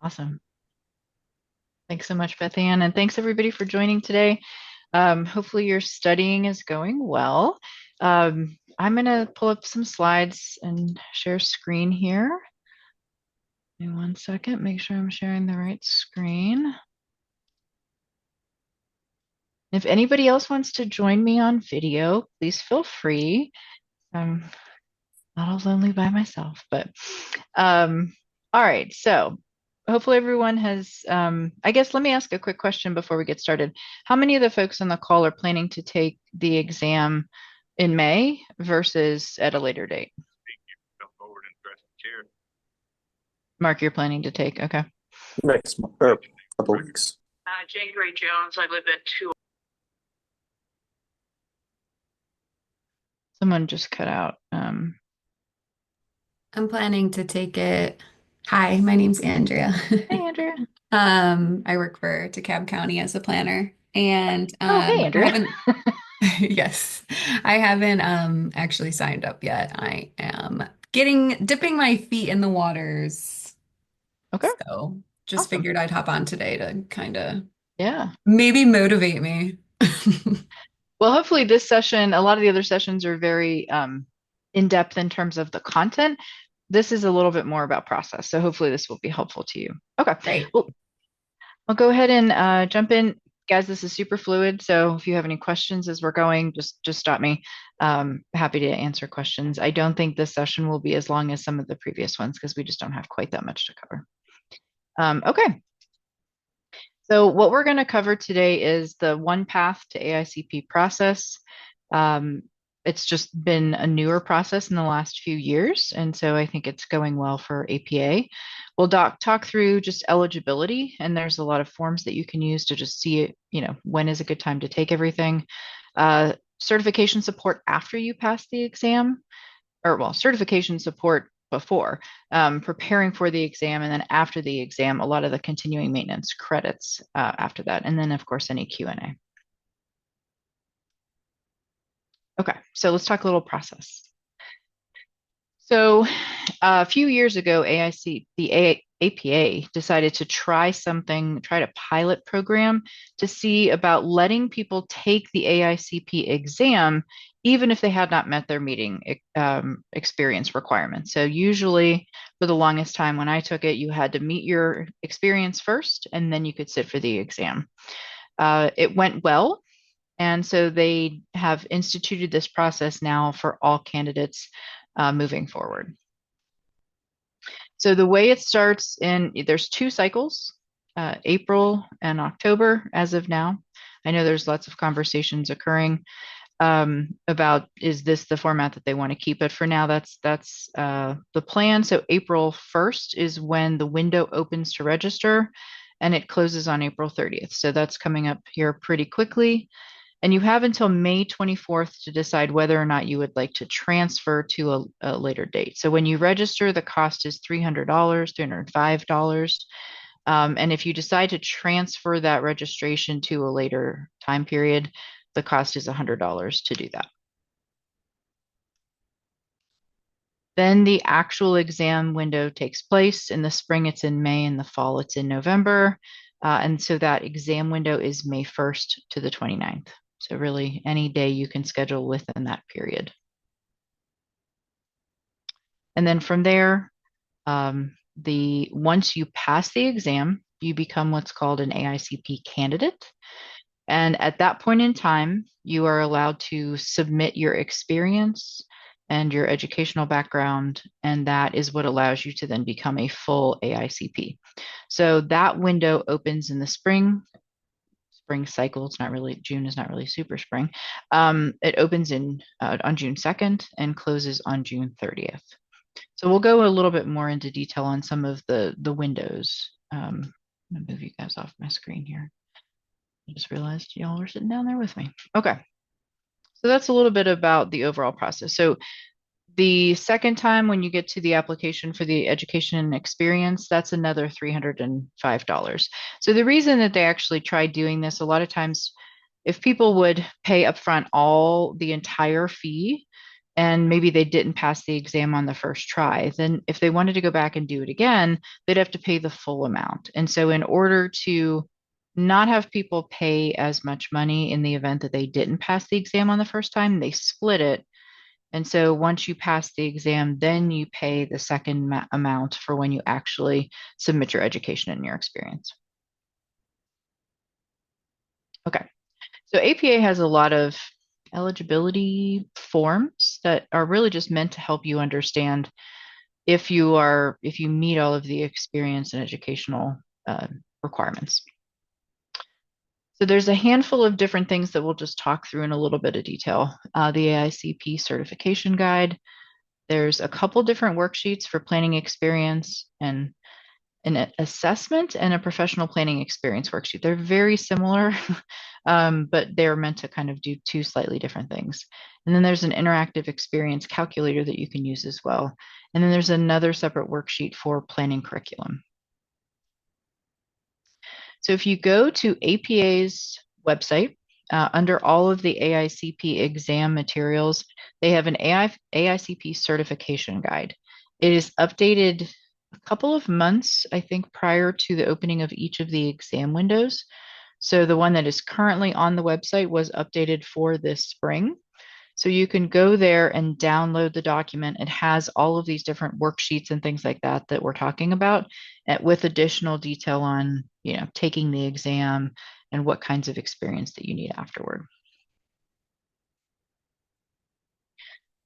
Awesome. Thanks so much, Beth Ann. And thanks everybody for joining today. Hopefully your studying is going well. I'm going to pull up some slides and share screen here. Give me one second, make sure I'm sharing the right screen. If anybody else wants to join me on video, please feel free. I'm not all lonely by myself, but all right. So hopefully everyone has, I guess let me ask a quick question before we get started. How many of the folks on the call are planning to take the exam in May versus at a later date? Mark, you're planning to take, okay. Next month or couple weeks. January Jones. I live at 2. Someone just cut out. I'm planning to take it. Hi, my name's Andrea. Hey, Andrea. I work for DeKalb County as a planner, and Oh, hey, I Andrea. haven't, yes, I haven't actually signed up yet. I am dipping my feet in the waters. Okay, So just awesome. figured I'd hop on today to kind of Yeah. maybe motivate me. Well, hopefully this session, a lot of the other sessions are very in depth in terms of the content. This is a little bit more about process. So hopefully this will be helpful to you. Okay. Great. Well, I'll go ahead and jump in. Guys, this is super fluid. So if you have any questions as we're going, just stop me. Happy to answer questions. I don't think this session will be as long as some of the previous ones because we just don't have quite that much to cover. Okay. So what we're going to cover today is the one path to AICP process. Um, it's just been a newer process in the last few years, and so I think it's going well for APA. We'll talk through just eligibility, and there's a lot of forms that you can use to just see it, when is a good time to take everything. Certification support after you pass the exam, or well, certification support before preparing for the exam, and then after the exam, a lot of the continuing maintenance credits after that, and then of course any Q&A. Okay, so let's talk a little process. So a few years ago, APA decided to try a pilot program to see about letting people take the AICP exam, even if they had not met their meeting experience requirements. So usually for the longest time when I took it, you had to meet your experience first, and then you could sit for the exam. It went well. And so they have instituted this process now for all candidates moving forward. So the way it starts there's 2 cycles, April and October as of now. I know there's lots of conversations occurring about is this the format that they want to keep, but for now that's the plan. So April 1st is when the window opens to register, and it closes on April 30th. So that's coming up here pretty quickly. And you have until May 24th to decide whether or not you would like to transfer to a later date. So when you register, the cost is $300, $305. And if you decide to transfer that registration to a later time period, the cost is $100 to do that. Then the actual exam window takes place. In the spring, it's in May. In the fall, it's in November. And so that exam window is May 1st to the 29th. So really any day you can schedule within that period. And then from there, once you pass the exam, you become what's called an AICP candidate. And at that point in time, you are allowed to submit your experience and your educational background, and that is what allows you to then become a full AICP. So that window opens in the spring cycle. It's not really, June is not really super spring. It opens on June 2nd and closes on June 30th. So we'll go a little bit more into detail on some of the windows. I'm gonna move you guys off my screen here. I just realized y'all were sitting down there with me. Okay. So that's a little bit about the overall process. So the second time when you get to the application for the education and experience, that's another $305. So the reason that they actually tried doing this, a lot of times, if people would pay upfront the entire fee and maybe they didn't pass the exam on the first try, then if they wanted to go back and do it again, they'd have to pay the full amount. And so, in order to not have people pay as much money in the event that they didn't pass the exam on the first time, they split it. And so, once you pass the exam, then you pay the second amount for when you actually submit your education and your experience. Okay. So APA has a lot of eligibility forms that are really just meant to help you understand if you meet all of the experience and educational requirements. So there's a handful of different things that we'll just talk through in a little bit of detail. The AICP certification guide. There's a couple different worksheets for planning experience and an assessment and a professional planning experience worksheet. They're very similar, but they're meant to kind of do two slightly different things. And then there's an interactive experience calculator that you can use as well. And then there's another separate worksheet for planning curriculum. So if you go to APA's website, under all of the AICP exam materials, they have an AICP certification guide. It is updated a couple of months, I think, prior to the opening of each of the exam windows. So the one that is currently on the website was updated for this spring. So you can go there and download the document. It has all of these different worksheets and things like that that we're talking about, with additional detail on, taking the exam and what kinds of experience that you need afterward.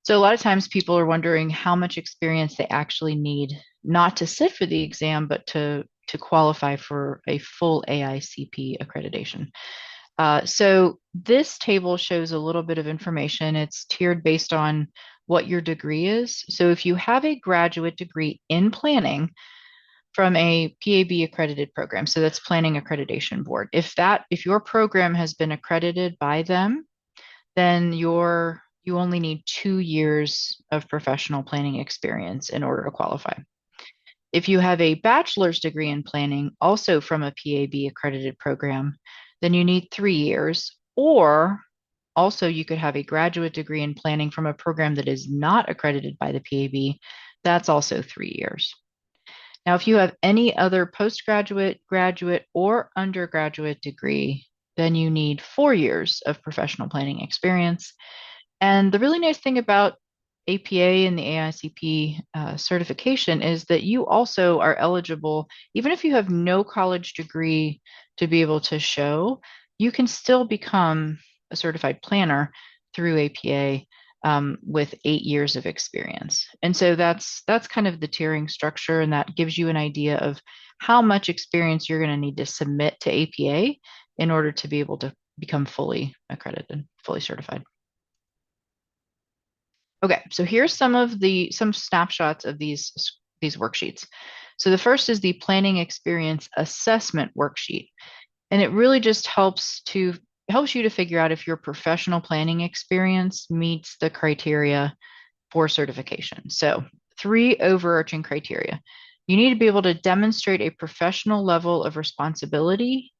So a lot of times people are wondering how much experience they actually need, not to sit for the exam, but to qualify for a full AICP accreditation. So this table shows a little bit of information. It's tiered based on what your degree is. So if you have a graduate degree in planning from a PAB accredited program, so that's Planning Accreditation Board, if your program has been accredited by them, then you only need 2 years of professional planning experience in order to qualify. If you have a bachelor's degree in planning, also from a PAB accredited program, then you need 3 years. Or also you could have a graduate degree in planning from a program that is not accredited by the PAB. That's also 3 years. Now, if you have any other postgraduate, graduate, or undergraduate degree, then you need 4 years of professional planning experience. And the really nice thing about APA and the AICP certification is that you also are eligible, even if you have no college degree to be able to show, you can still become a certified planner through APA with 8 years of experience. And so that's kind of the tiering structure, and that gives you an idea of how much experience you're going to need to submit to APA in order to be able to become fully accredited, fully certified. Okay, so here's some snapshots of these worksheets. So the first is the planning experience assessment worksheet. And it really just helps you to figure out if your professional planning experience meets the criteria for certification. So 3 overarching criteria. You need to be able to demonstrate a professional level of responsibility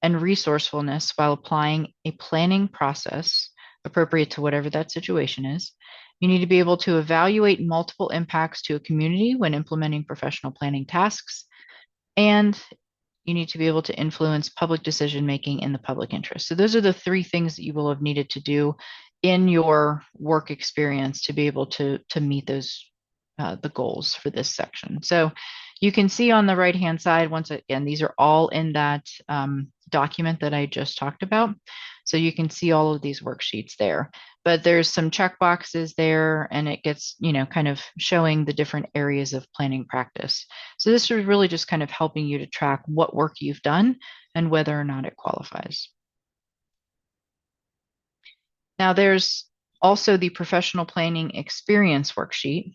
and resourcefulness while applying a planning process appropriate to whatever that situation is. You need to be able to evaluate multiple impacts to a community when implementing professional planning tasks. And you need to be able to influence public decision making in the public interest. So those are the 3 things that you will have needed to do in your work experience to be able to meet those the goals for this section. So you can see on the right hand side, once again, these are all in that document that I just talked about. So you can see all of these worksheets there, but there's some check boxes there, and it gets, kind of showing the different areas of planning practice. So this is really just kind of helping you to track what work you've done and whether or not it qualifies. Now there's also the professional planning experience worksheet.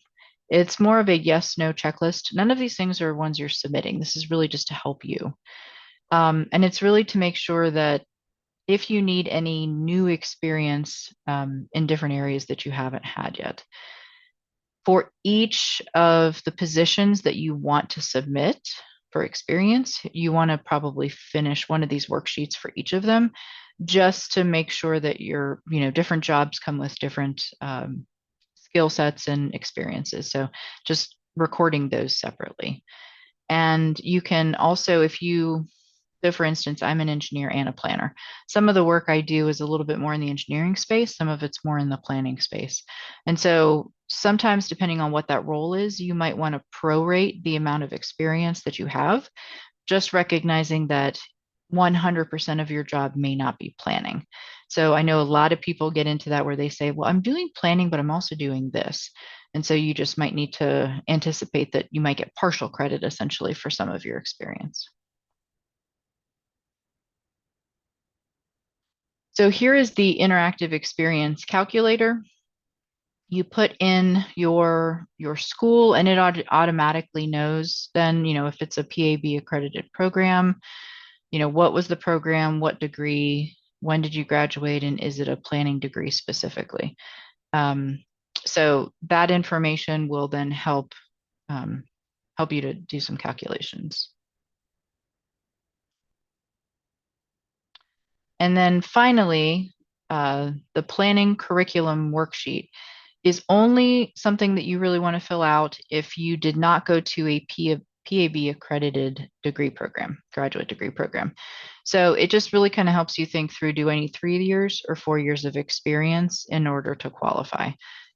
It's more of a yes/no checklist. None of these things are ones you're submitting. This is really just to help you. And it's really to make sure that if you need any new experience in different areas that you haven't had yet. For each of the positions that you want to submit for experience, you want to probably finish one of these worksheets for each of them, just to make sure that different jobs come with different skill sets and experiences. So just recording those separately. And you can also, if you, so for instance, I'm an engineer and a planner. Some of the work I do is a little bit more in the engineering space, some of it's more in the planning space. And so sometimes, depending on what that role is, you might want to prorate the amount of experience that you have, just recognizing that 100% of your job may not be planning. So I know a lot of people get into that where they say, well, I'm doing planning, but I'm also doing this. And so you just might need to anticipate that you might get partial credit essentially for some of your experience. So here is the interactive experience calculator. You put in your school and it automatically knows then, if it's a PAB accredited program, what was the program, what degree, when did you graduate, and is it a planning degree specifically? Um, so that information will then help you to do some calculations. And then finally, the planning curriculum worksheet is only something that you really want to fill out if you did not go to a PAB accredited degree program, graduate degree program. So it just really kind of helps you think through, do I need 3 years or 4 years of experience in order to qualify?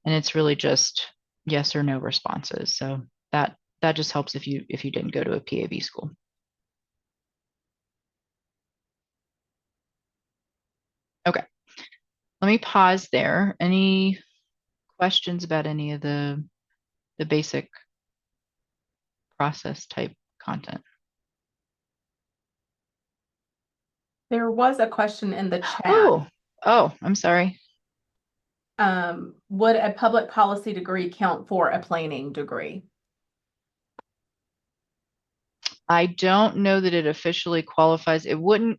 And it's really just yes or no responses. So that just helps if you didn't go to a PAB school. Okay, let me pause there. Any questions about any of the basic process type content? There was a question in the chat. Oh, I'm sorry. Would a public policy degree count for a planning degree? I don't know that it officially qualifies. It would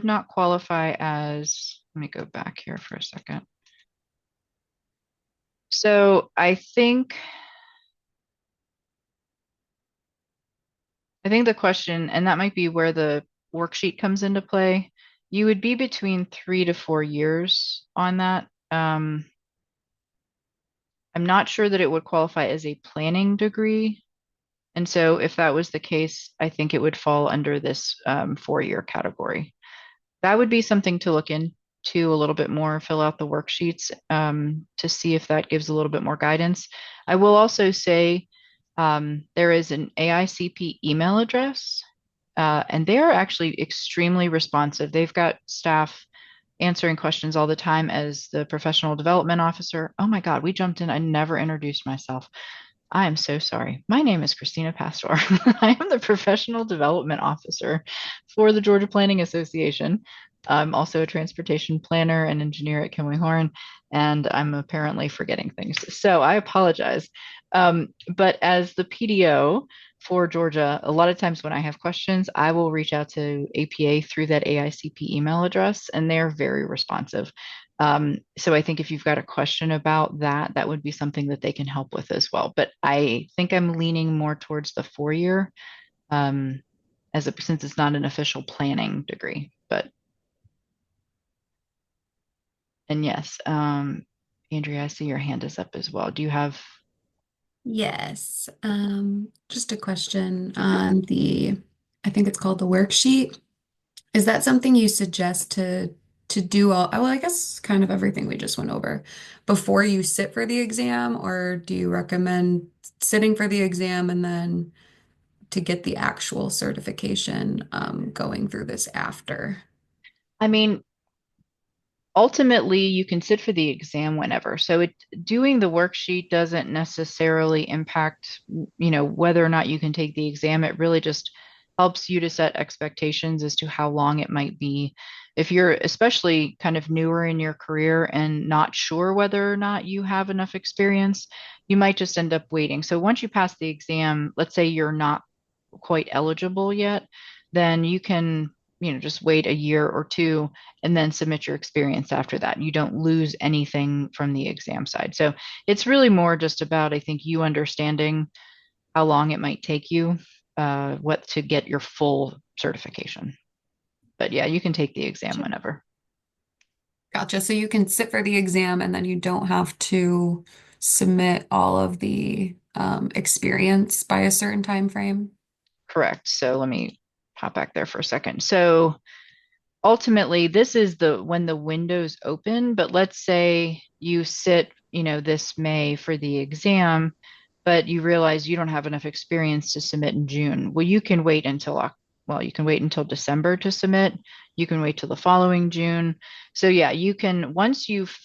not qualify as, let me go back here for a second. So I think the question, and that might be where the worksheet comes into play, you would be between 3 to 4 years on that. I'm not sure that it would qualify as a planning degree. And so if that was the case, I think it would fall under this 4-year category. That would be something to look into a little bit more, fill out the worksheets to see if that gives a little bit more guidance. I will also say there is an AICP email address, and they are actually extremely responsive. They've got staff answering questions all the time as the professional development officer. Oh my God, we jumped in. I never introduced myself. I am so sorry. My name is Cristina Pastore. I am the Professional Development Officer for the Georgia Planning Association. I'm also a transportation planner and engineer at Kimley Horn, and I'm apparently forgetting things. So I apologize. But as the PDO for Georgia, a lot of times when I have questions, I will reach out to APA through that AICP email address, and they're very responsive. So I think if you've got a question about that, that would be something that they can help with as well. But I think I'm leaning more towards the 4-year, since it's not an official planning degree. And yes, Andrea, I see your hand is up as well. Do you have? Yes. Just a question on I think it's called the worksheet. Is that something you suggest to do well, I guess kind of everything we just went over before you sit for the exam, or do you recommend sitting for the exam and then to get the actual certification, going through this after? I mean, ultimately, you can sit for the exam whenever. So doing the worksheet doesn't necessarily impact, whether or not you can take the exam. It really just helps you to set expectations as to how long it might be. If you're especially kind of newer in your career and not sure whether or not you have enough experience, you might just end up waiting. So once you pass the exam, let's say you're not quite eligible yet, then you can, just wait a year or two and then submit your experience after that. You don't lose anything from the exam side. So it's really more just about, I think, you understanding how long it might take you, what to get your full certification. But yeah, you can take the exam whenever. Gotcha. So you can sit for the exam and then you don't have to submit all of the experience by a certain time frame? Correct. So let me hop back there for a second. So ultimately, this is the when the window's open, but let's say you sit, this May for the exam, but you realize you don't have enough experience to submit in June. Well, you can wait until you can wait until December to submit. You can wait till the following June. So yeah, you can once you've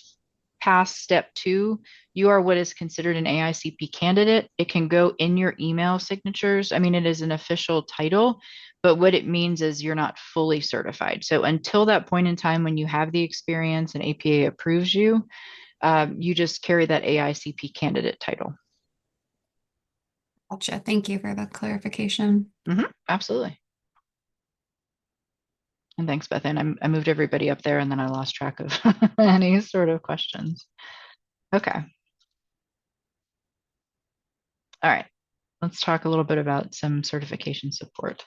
passed step 2, you are what is considered an AICP candidate. It can go in your email signatures. I mean, it is an official title, but what it means is you're not fully certified. So until that point in time when you have the experience and APA approves you, you just carry that AICP candidate title. Gotcha. Thank you for the clarification. Absolutely. And thanks, Beth. And I moved everybody up there and then I lost track of any sort of questions. Okay. All right. Let's talk a little bit about some certification support.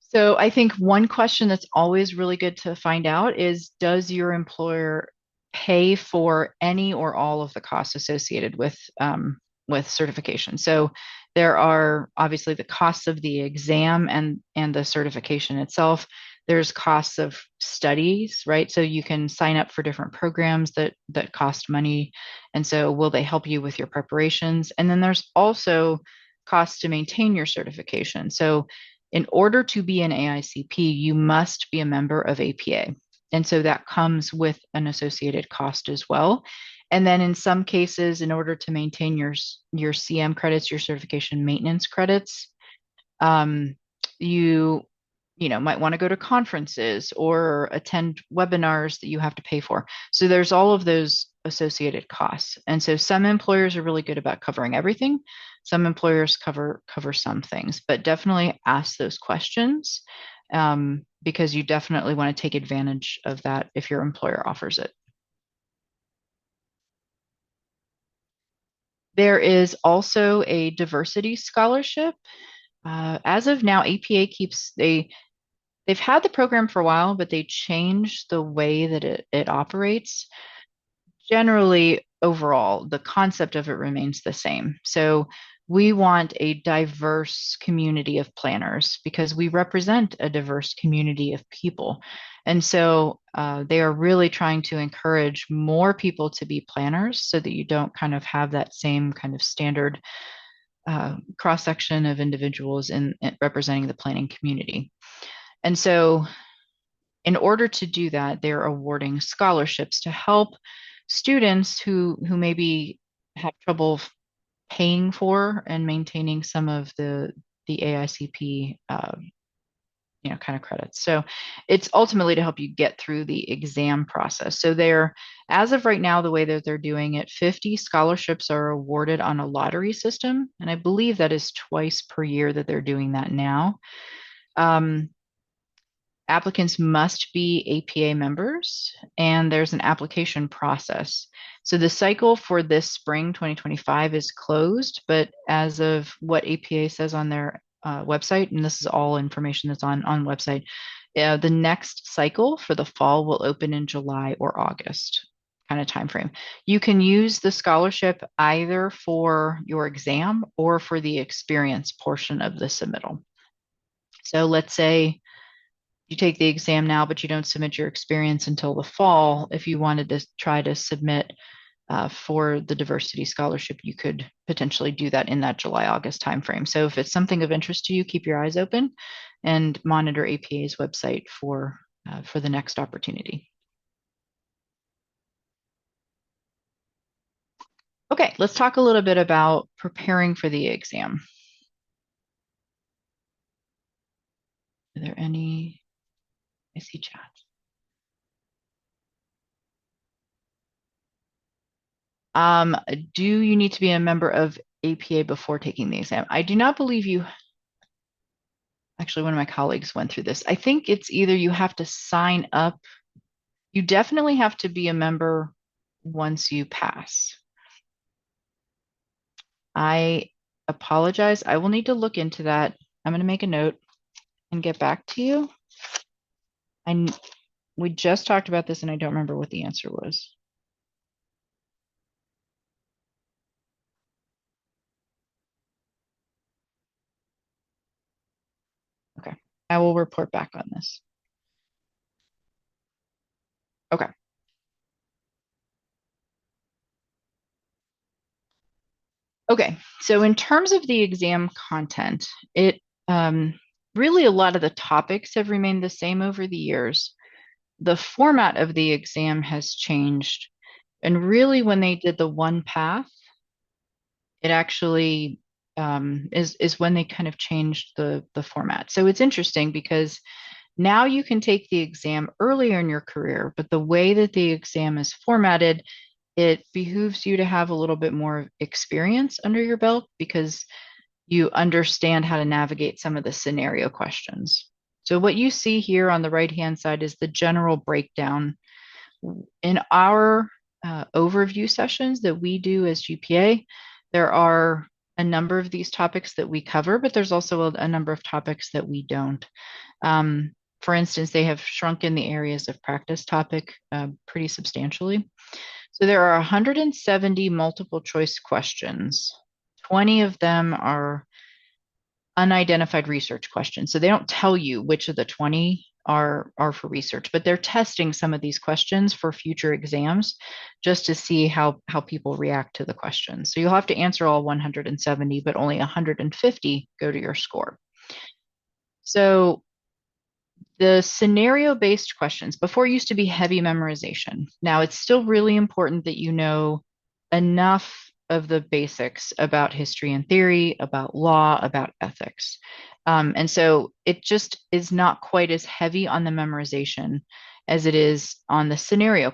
So I think one question that's always really good to find out is, does your employer pay for any or all of the costs associated with certification? So there are obviously the costs of the exam and the certification itself. There's costs of studies, right? So you can sign up for different programs that cost money. And so will they help you with your preparations? And then there's also costs to maintain your certification. So in order to be an AICP, you must be a member of APA. And so that comes with an associated cost as well. And then in some cases, in order to maintain your CM credits, your certification maintenance credits, you might want to go to conferences or attend webinars that you have to pay for. So there's all of those associated costs. And so some employers are really good about covering everything. Some employers cover some things, but definitely ask those questions because you definitely want to take advantage of that if your employer offers it. There is also a diversity scholarship. As of now, APA they've had the program for a while, but they changed the way that it operates. Generally, overall, the concept of it remains the same. So we want a diverse community of planners because we represent a diverse community of people. And so they are really trying to encourage more people to be planners so that you don't kind of have that same kind of standard cross-section of individuals in representing the planning community. And so in order to do that, they're awarding scholarships to help students who maybe have trouble paying for and maintaining some of the AICP kind of credits. So it's ultimately to help you get through the exam process. So as of right now, the way that they're doing it, 50 scholarships are awarded on a lottery system. And I believe that is twice per year that they're doing that now. Applicants must be APA members, and there's an application process. So the cycle for this spring 2025 is closed, but as of what APA says on their website, and this is all information that's on website, the next cycle for the fall will open in July or August kind of time frame. You can use the scholarship either for your exam or for the experience portion of the submittal. So let's say you take the exam now, but you don't submit your experience until the fall. If you wanted to try to submit for the diversity scholarship, you could potentially do that in that July-August timeframe. So if it's something of interest to you, keep your eyes open and monitor APA's website for the next opportunity. Okay, let's talk a little bit about preparing for the exam. Are there any? I see chat. Do you need to be a member of APA before taking the exam? I do not believe you. Actually, one of my colleagues went through this. I think it's either you have to sign up. You definitely have to be a member once you pass. I apologize. I will need to look into that. I'm going to make a note and get back to you. We just talked about this and I don't remember what the answer was. I will report back on this. Okay. Okay. So in terms of the exam content, it really a lot of the topics have remained the same over the years. The format of the exam has changed. And really, when they did the one path, it actually is when they kind of changed the format. So it's interesting because now you can take the exam earlier in your career, but the way that the exam is formatted, it behooves you to have a little bit more experience under your belt because you understand how to navigate some of the scenario questions. So what you see here on the right-hand side is the general breakdown. In our overview sessions that we do as GPA, there are a number of these topics that we cover, but there's also a number of topics that we don't. For instance, they have shrunken the areas of practice topic pretty substantially. So there are 170 multiple choice questions. 20 of them are unidentified research questions. So they don't tell you which of the 20 are for research, but they're testing some of these questions for future exams just to see how people react to the questions. So you'll have to answer all 170, but only 150 go to your score. So the scenario-based questions before used to be heavy memorization. Now it's still really important that you know enough of the basics about history and theory, about law, about ethics. And so it just is not quite as heavy on the memorization as it is on the scenario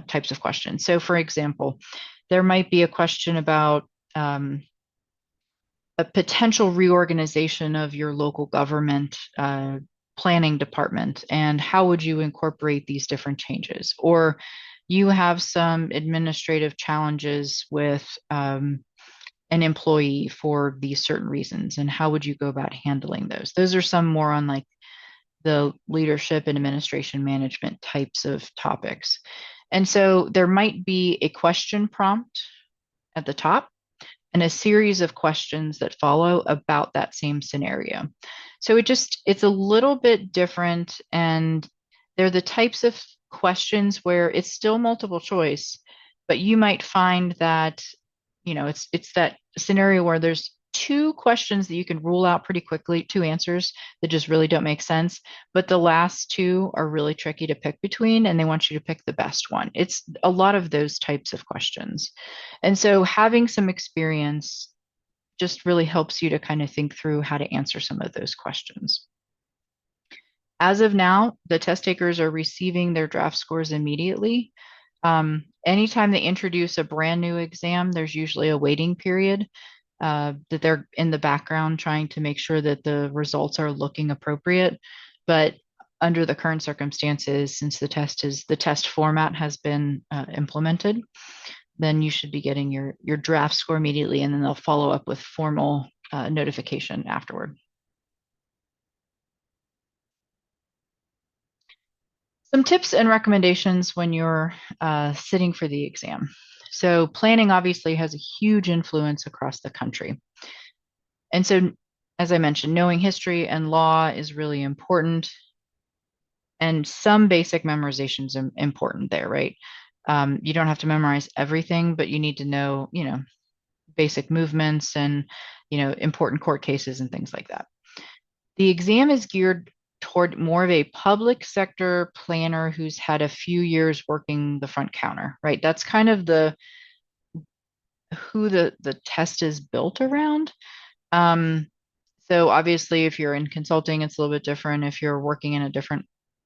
types of questions. So for example, there might be a question about a potential reorganization of your local government planning department, and how would you incorporate these different changes? Or you have some administrative challenges with an employee for these certain reasons, and how would you go about handling those? Those are some more on like the leadership and administration management types of topics. And so there might be a question prompt at the top and a series of questions that follow about that same scenario. So it's a little bit different, and they're the types of questions where it's still multiple choice, but you might find that, it's that scenario where there's two questions that you can rule out pretty quickly, two answers that just really don't make sense, but the last two are really tricky to pick between, and they want you to pick the best one. It's a lot of those types of questions. And so having some experience just really helps you to kind of think through how to answer some of those questions. As of now, the test takers are receiving their draft scores immediately. Anytime they introduce a brand new exam, there's usually a waiting period that they're in the background trying to make sure that the results are looking appropriate. But under the current circumstances, since the test format has been implemented, then you should be getting your draft score immediately, and then they'll follow up with formal notification afterward. Some tips and recommendations when you're sitting for the exam. So planning obviously has a huge influence across the country. And so, as I mentioned, knowing history and law is really important. And some basic memorization is important there, right? You don't have to memorize everything, but you need to know, basic movements and, important court cases and things like that. The exam is geared toward more of a public sector planner who's had a few years working the front counter, right? That's kind of who the test is built around. So obviously, if you're in consulting, it's a little bit different. If you're working in a different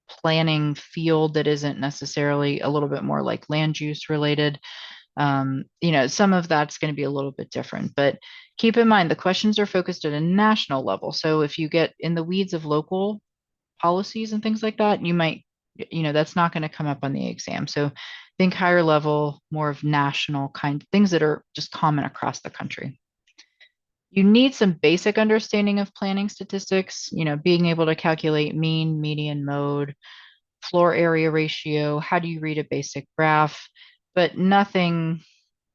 planning field that isn't necessarily a little bit more like land use related, some of that's going to be a little bit different. But keep in mind, the questions are focused at a national level. So if you get in the weeds of local policies and things like that, you might, that's not going to come up on the exam. So think higher level, more of national kind things that are just common across the country. You need some basic understanding of planning statistics, being able to calculate mean, median, mode, floor area ratio. How do you read a basic graph? But nothing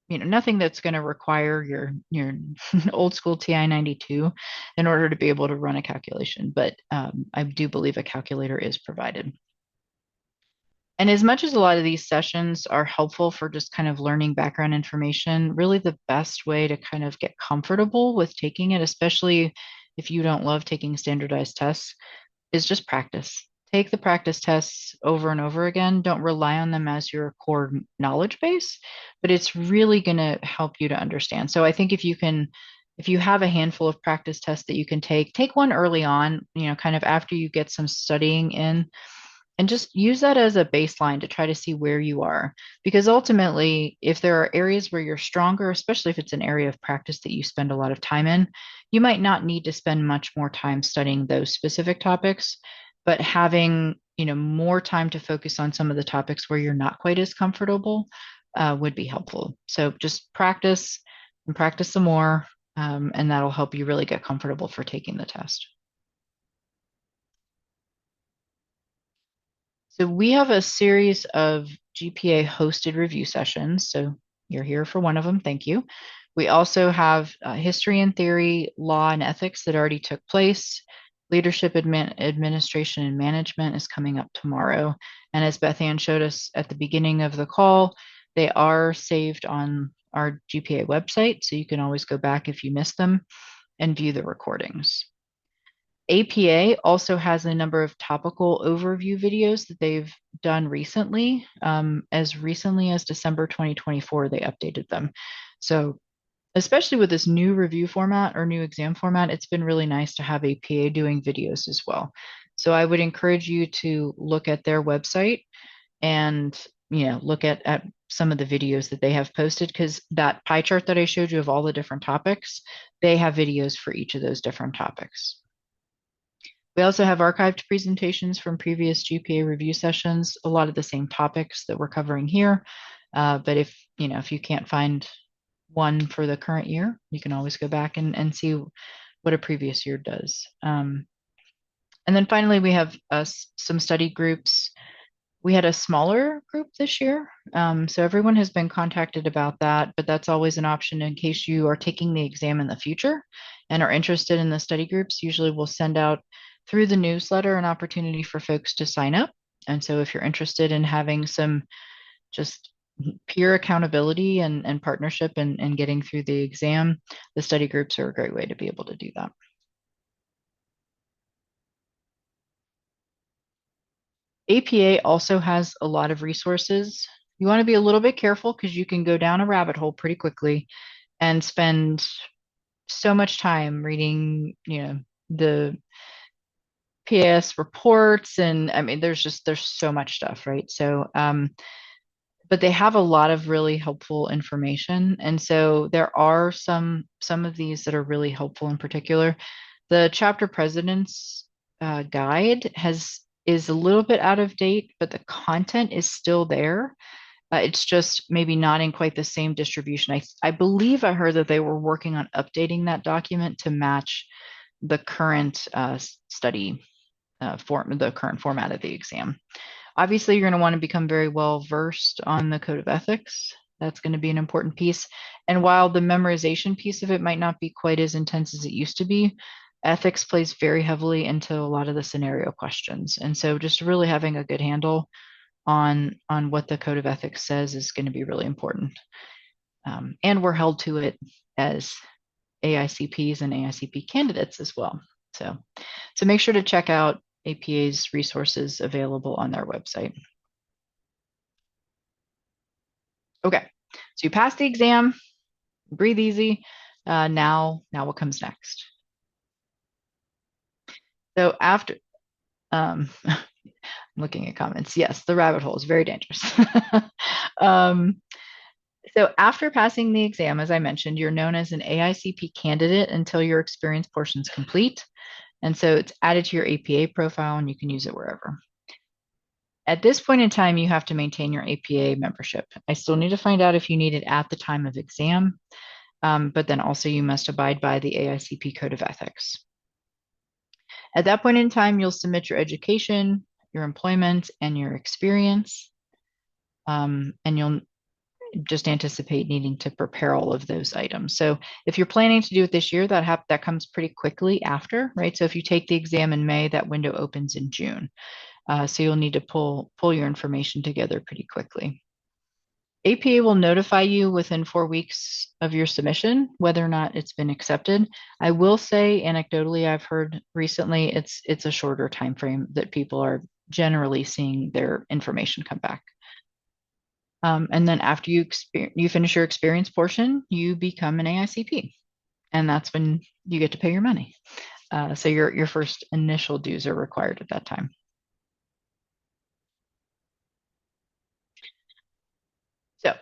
nothing that's going to require your old school TI 92 in order to be able to run a calculation. But I do believe a calculator is provided. And as much as a lot of these sessions are helpful for just kind of learning background information, really the best way to kind of get comfortable with taking it, especially if you don't love taking standardized tests, is just practice. Take the practice tests over and over again. Don't rely on them as your core knowledge base, but it's really going to help you to understand. So I think if you have a handful of practice tests that you can take one early on, kind of after you get some studying in, and just use that as a baseline to try to see where you are. Because ultimately, if there are areas where you're stronger, especially if it's an area of practice that you spend a lot of time in, you might not need to spend much more time studying those specific topics, but having more time to focus on some of the topics where you're not quite as comfortable would be helpful. So just practice and practice some more, and that'll help you really get comfortable for taking the test. So we have a series of GPA hosted review sessions. So you're here for one of them. Thank you. We also have history and theory, law and ethics that already took place. Leadership administration and management is coming up tomorrow. And as Beth Ann showed us at the beginning of the call, they are saved on our GPA website. So you can always go back if you missed them and view the recordings. APA also has a number of topical overview videos that they've done recently. As recently as December 2024, they updated them. So especially with this new review format or new exam format, it's been really nice to have APA doing videos as well. So I would encourage you to look at their website and look at some of the videos that they have posted, because that pie chart that I showed you of all the different topics, they have videos for each of those different topics. We also have archived presentations from previous GPA review sessions, a lot of the same topics that we're covering here. But if you can't find one for the current year, you can always go back and see what a previous year does. And then finally, we have some study groups. We had a smaller group this year, so everyone has been contacted about that, but that's always an option in case you are taking the exam in the future and are interested in the study groups. Usually we'll send out through the newsletter an opportunity for folks to sign up. And so if you're interested in having some just peer accountability and partnership and getting through the exam, the study groups are a great way to be able to do that. APA also has a lot of resources. You want to be a little bit careful because you can go down a rabbit hole pretty quickly and spend so much time reading, the PAS reports. And I mean, there's so much stuff, right? So, but they have a lot of really helpful information. And so there are some of these that are really helpful. In particular, the chapter president's guide is a little bit out of date, but the content is still there. It's just maybe not in quite the same distribution. I believe I heard that they were working on updating that document to match the current study the current format of the exam. Obviously, you're going to want to become very well versed on the code of ethics. That's going to be an important piece. And while the memorization piece of it might not be quite as intense as it used to be, ethics plays very heavily into a lot of the scenario questions. And so just really having a good handle on what the code of ethics says is going to be really important. And we're held to it as AICPs and AICP candidates as well. So make sure to check out APA's resources available on their website. Okay, so you passed the exam, breathe easy. Now what comes next? So after, I'm looking at comments. Yes, the rabbit hole is very dangerous. So after passing the exam, as I mentioned, you're known as an AICP candidate until your experience portion is complete. And so it's added to your APA profile and you can use it wherever. At this point in time, you have to maintain your APA membership. I still need to find out if you need it at the time of exam, but then also you must abide by the AICP Code of Ethics. At that point in time, you'll submit your education, your employment, and your experience. And just anticipate needing to prepare all of those items. So if you're planning to do it this year, that comes pretty quickly after, right? So if you take the exam in May, that window opens in June. So you'll need to pull your information together pretty quickly. APA will notify you within 4 weeks of your submission whether or not it's been accepted. I will say, anecdotally, I've heard recently it's a shorter time frame that people are generally seeing their information come back. And then after you finish your experience portion, you become an AICP, and that's when you get to pay your money. So your first initial dues are required at that time. So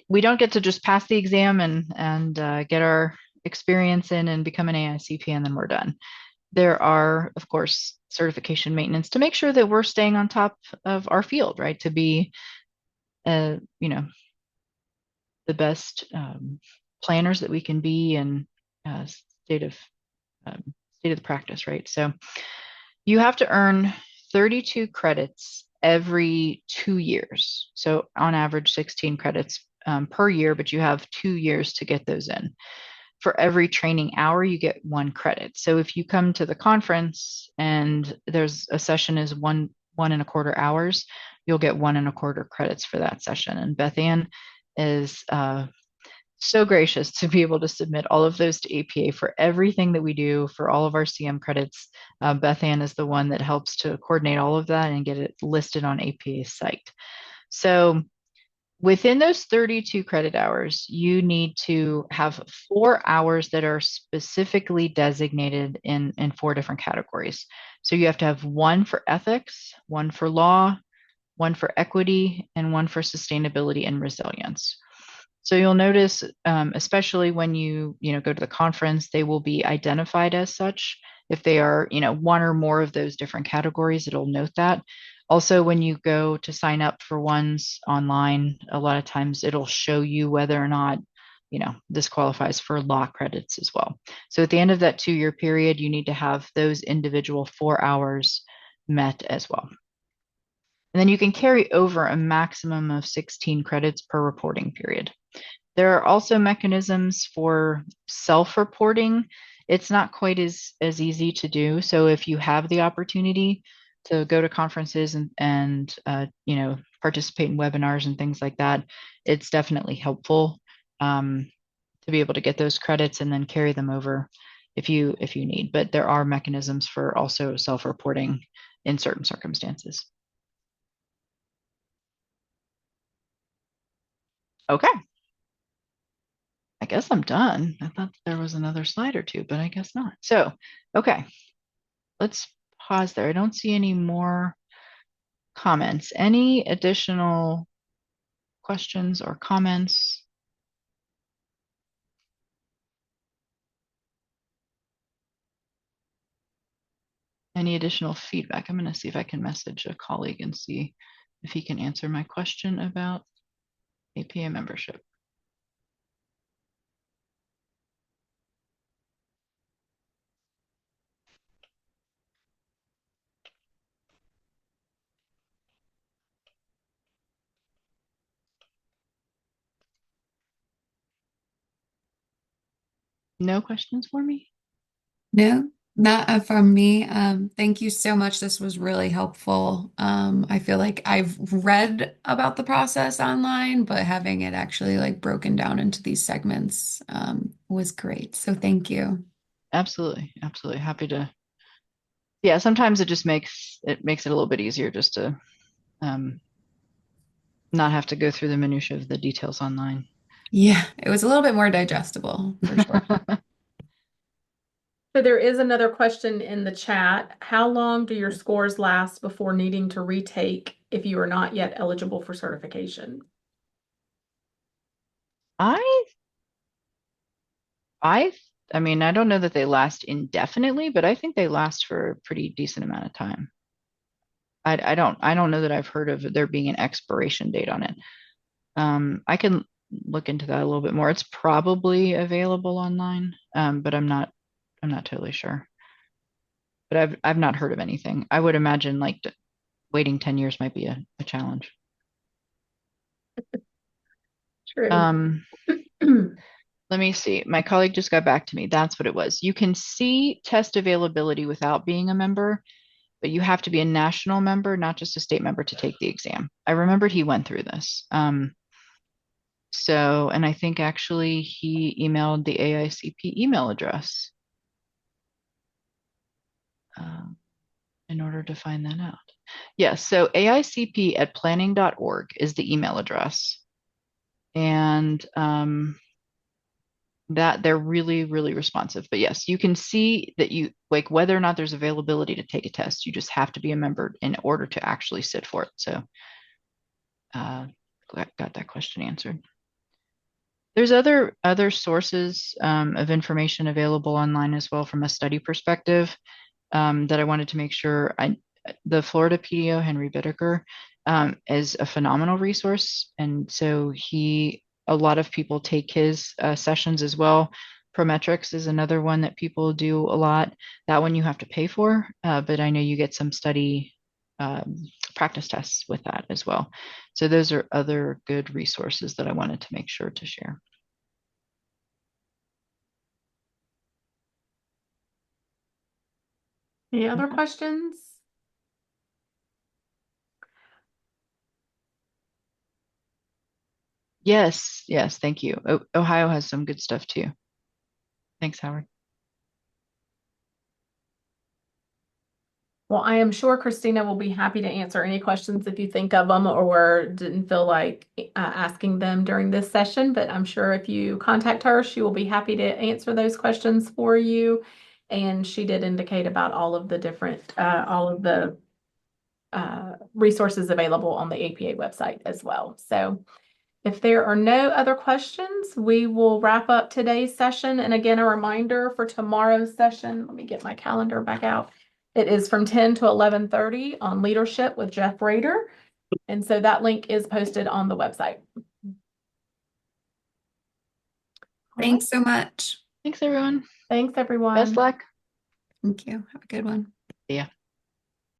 we don't get to just pass the exam and get our experience in and become an AICP and then we're done. There are, of course, certification maintenance to make sure that we're staying on top of our field, right? To be, the best planners that we can be and state of the practice, right? So you have to earn 32 credits every 2 years. So on average, 16 credits per year, but you have 2 years to get those in. For every training hour, you get 1 credit. So if you come to the conference and there's a session is 1.25 hours, you'll get 1.25 credits for that session. And Beth Ann is so gracious to be able to submit all of those to APA for everything that we do for all of our CM credits. Beth Ann is the one that helps to coordinate all of that and get it listed on APA's site. So within those 32 credit hours, you need to have 4 hours that are specifically designated in 4 different categories. So you have to have 1 for ethics, 1 for law, 1 for equity, and 1 for sustainability and resilience. So you'll notice, especially when you go to the conference, they will be identified as such. If they are, 1 or more of those different categories, it'll note that. Also, when you go to sign up for ones online, a lot of times it'll show you whether or not, this qualifies for law credits as well. So at the end of that 2-year period, you need to have those individual 4 hours met as well. And then you can carry over a maximum of 16 credits per reporting period. There are also mechanisms for self-reporting. It's not quite as easy to do. So if you have the opportunity to go to conferences and participate in webinars and things like that, it's definitely helpful to be able to get those credits and then carry them over if you need. But there are mechanisms for also self-reporting in certain circumstances. Okay. I guess I'm done. I thought there was another slide or two, but I guess not. So, okay, let's pause there. I don't see any more comments. Any additional questions or comments? Any additional feedback? I'm going to see if I can message a colleague and see if he can answer my question about APA membership. No questions for me? No, not from me. Thank you so much. This was really helpful. I feel like I've read about the process online, but having it actually like broken down into these segments was great. So thank you. Absolutely. Absolutely. Happy to. Yeah, sometimes it just makes it a little bit easier just to not have to go through the minutia of the details online. Yeah, it was a little bit more digestible for sure. So there is another question in the chat. How long do your scores last before needing to retake if you are not yet eligible for certification? I mean, I don't know that they last indefinitely, but I think they last for a pretty decent amount of time. I don't know that I've heard of there being an expiration date on it. I can look into that a little bit more. It's probably available online, but I'm not totally sure. But I've not heard of anything. I would imagine like waiting 10 years might be a challenge. True. Let me see. My colleague just got back to me. That's what it was. You can see test availability without being a member, but you have to be a national member, not just a state member, to take the exam. I remembered he went through this. And I think actually he emailed the AICP email address in order to find that out. Yes, so AICP@planning.org is the email address. And that they're really, really responsive. But yes, you can see that you like whether or not there's availability to take a test. You just have to be a member in order to actually sit for it. So got that question answered. There's other sources of information available online as well from a study perspective that I wanted to make sure the Florida PDO, Henry Bittaker, is a phenomenal resource. And so a lot of people take his sessions as well. Prometrics is another one that people do a lot. That one you have to pay for, but I know you get some study practice tests with that as well. So those are other good resources that I wanted to make sure to share. Any other questions? Yes, thank you. Ohio has some good stuff too. Thanks, Howard. Well, I am sure Christina will be happy to answer any questions if you think of them or didn't feel like asking them during this session. But I'm sure if you contact her, she will be happy to answer those questions for you. And she did indicate about all of the different, resources available on the APA website as well. So if there are no other questions, we will wrap up today's session. And again, a reminder for tomorrow's session, let me get my calendar back out. It is from 10 to 11:30 on leadership with Jeff Rader. And so that link is posted on the website. Thanks so much. Thanks, everyone. Thanks, everyone. Best luck. Thank you. Have a good one. Yeah.